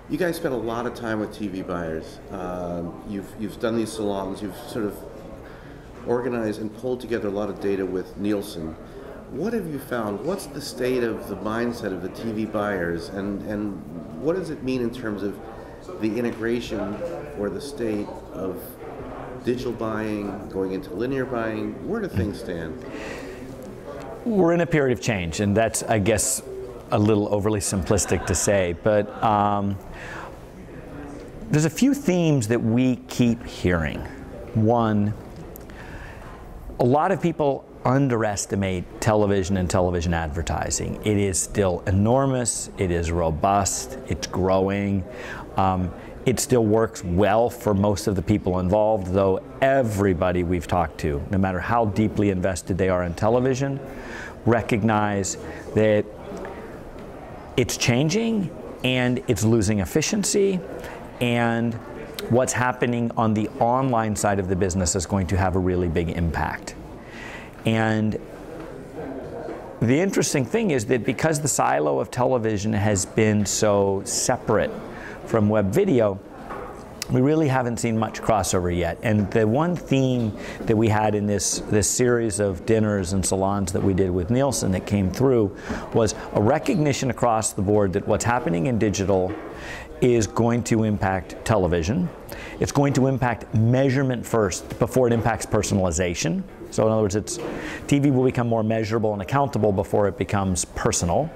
You guys spend a lot of time with TV buyers. You've done these salons. You've sort of organized and pulled together a lot of data with Nielsen. What have you found? What's the state of the mindset of the TV buyers, and what does it mean in terms of the integration or the state of digital buying, going into linear buying? Where do things stand? We're in a period of change, and that's, I guess, a little overly simplistic to say, but there's a few themes that we keep hearing. One, a lot of people underestimate television and television advertising. It is still enormous, it is robust, it's growing. It still works well for most of the people involved, though everybody we've talked to, no matter how deeply invested they are in television, recognize that it's changing and it's losing efficiency, and what's happening on the online side of the business is going to have a really big impact. And the interesting thing is that because the silo of television has been so separate from web video, we really haven't seen much crossover yet. And the one theme that we had in this series of dinners and salons that we did with Nielsen that came through was a recognition across the board that what's happening in digital is going to impact television. It's going to impact measurement first before it impacts personalization. So in other words, TV will become more measurable and accountable before it becomes personal.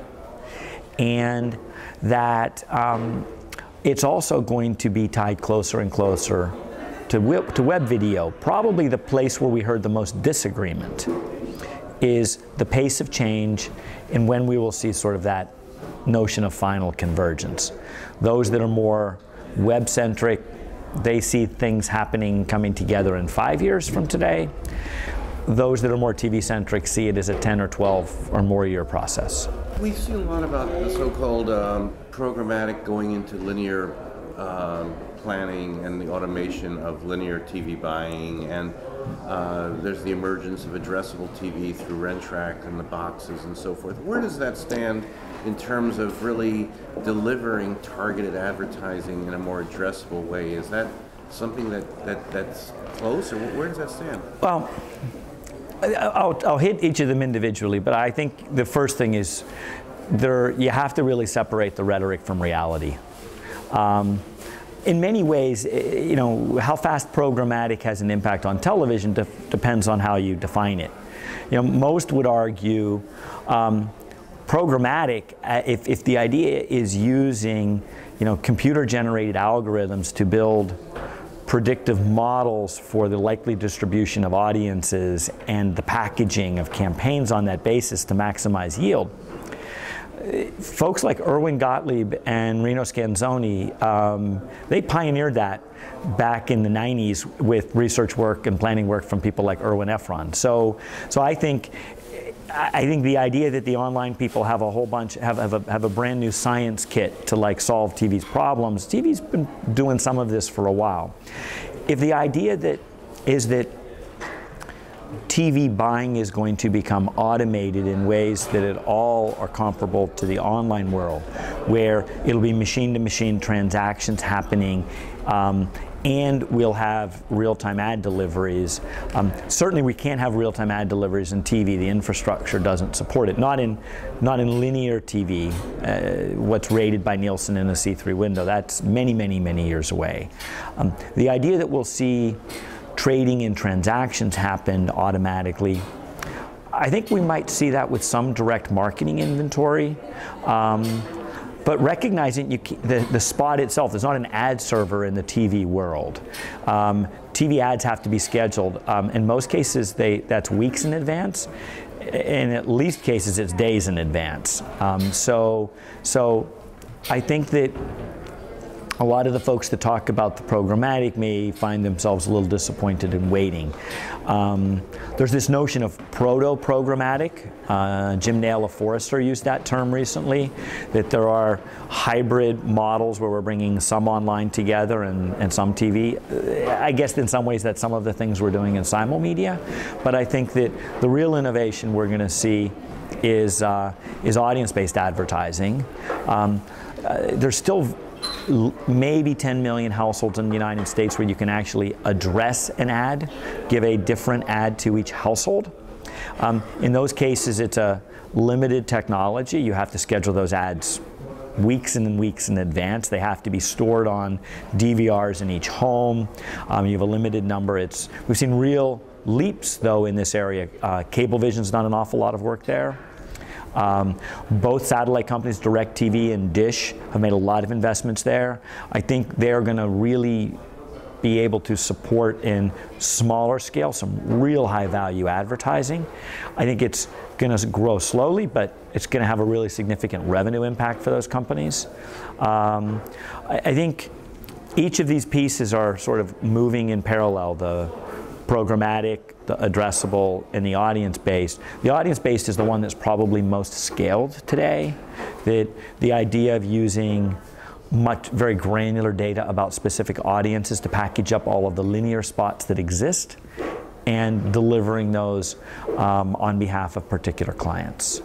And that it's also going to be tied closer and closer to web video. Probably the place where we heard the most disagreement is the pace of change and when we will see sort of that notion of final convergence. Those that are more web-centric, they see things happening, coming together in 5 years from today. Those that are more TV-centric see it as a 10 or 12 or more year process. We see a lot about the so-called programmatic going into linear planning and the automation of linear TV buying, and there's the emergence of addressable TV through Rentrack and the boxes and so forth. Where does that stand in terms of really delivering targeted advertising in a more addressable way? Is that something that's close, or where does that stand? Well, I'll hit each of them individually, but I think the first thing is you have to really separate the rhetoric from reality. In many ways, you know, how fast programmatic has an impact on television depends on how you define it. You know, most would argue programmatic, if the idea is using, you know, computer-generated algorithms to build predictive models for the likely distribution of audiences and the packaging of campaigns on that basis to maximize yield. Folks like Erwin Gottlieb and Reno Scanzoni, they pioneered that back in the 90s with research work and planning work from people like Erwin Efron. So I think the idea that the online people have a whole bunch, have a brand new science kit to like solve TV's problems, TV's been doing some of this for a while. If the idea is that TV buying is going to become automated in ways that at all are comparable to the online world, where it'll be machine-to-machine transactions happening, and we'll have real-time ad deliveries. Certainly we can't have real-time ad deliveries in TV. The infrastructure doesn't support it. Not in linear TV, what's rated by Nielsen in a C3 window. That's many, many, many years away. The idea that we'll see trading and transactions happen automatically, I think we might see that with some direct marketing inventory. But recognizing the spot itself, there's not an ad server in the TV world. TV ads have to be scheduled. In most cases, that's weeks in advance. In at least cases, it's days in advance. So I think that a lot of the folks that talk about the programmatic may find themselves a little disappointed in waiting. There's this notion of proto-programmatic. Jim Nail of Forrester used that term recently, that there are hybrid models where we're bringing some online together and some TV. I guess in some ways that's some of the things we're doing in Simulmedia, but I think that the real innovation we're going to see is audience-based advertising. There's still maybe 10 million households in the United States where you can actually address an ad, give a different ad to each household. In those cases, it's a limited technology. You have to schedule those ads weeks and weeks in advance. They have to be stored on DVRs in each home. You have a limited number. We've seen real leaps, though, in this area. Cablevision's done an awful lot of work there. Both satellite companies, DirecTV and Dish, have made a lot of investments there. I think they're going to really be able to support in smaller scale some real high value advertising. I think it's going to grow slowly, but it's going to have a really significant revenue impact for those companies. I think each of these pieces are sort of moving in parallel. The programmatic, the addressable, and the audience-based. The audience-based is the one that's probably most scaled today. The idea of using very granular data about specific audiences to package up all of the linear spots that exist and delivering those on behalf of particular clients.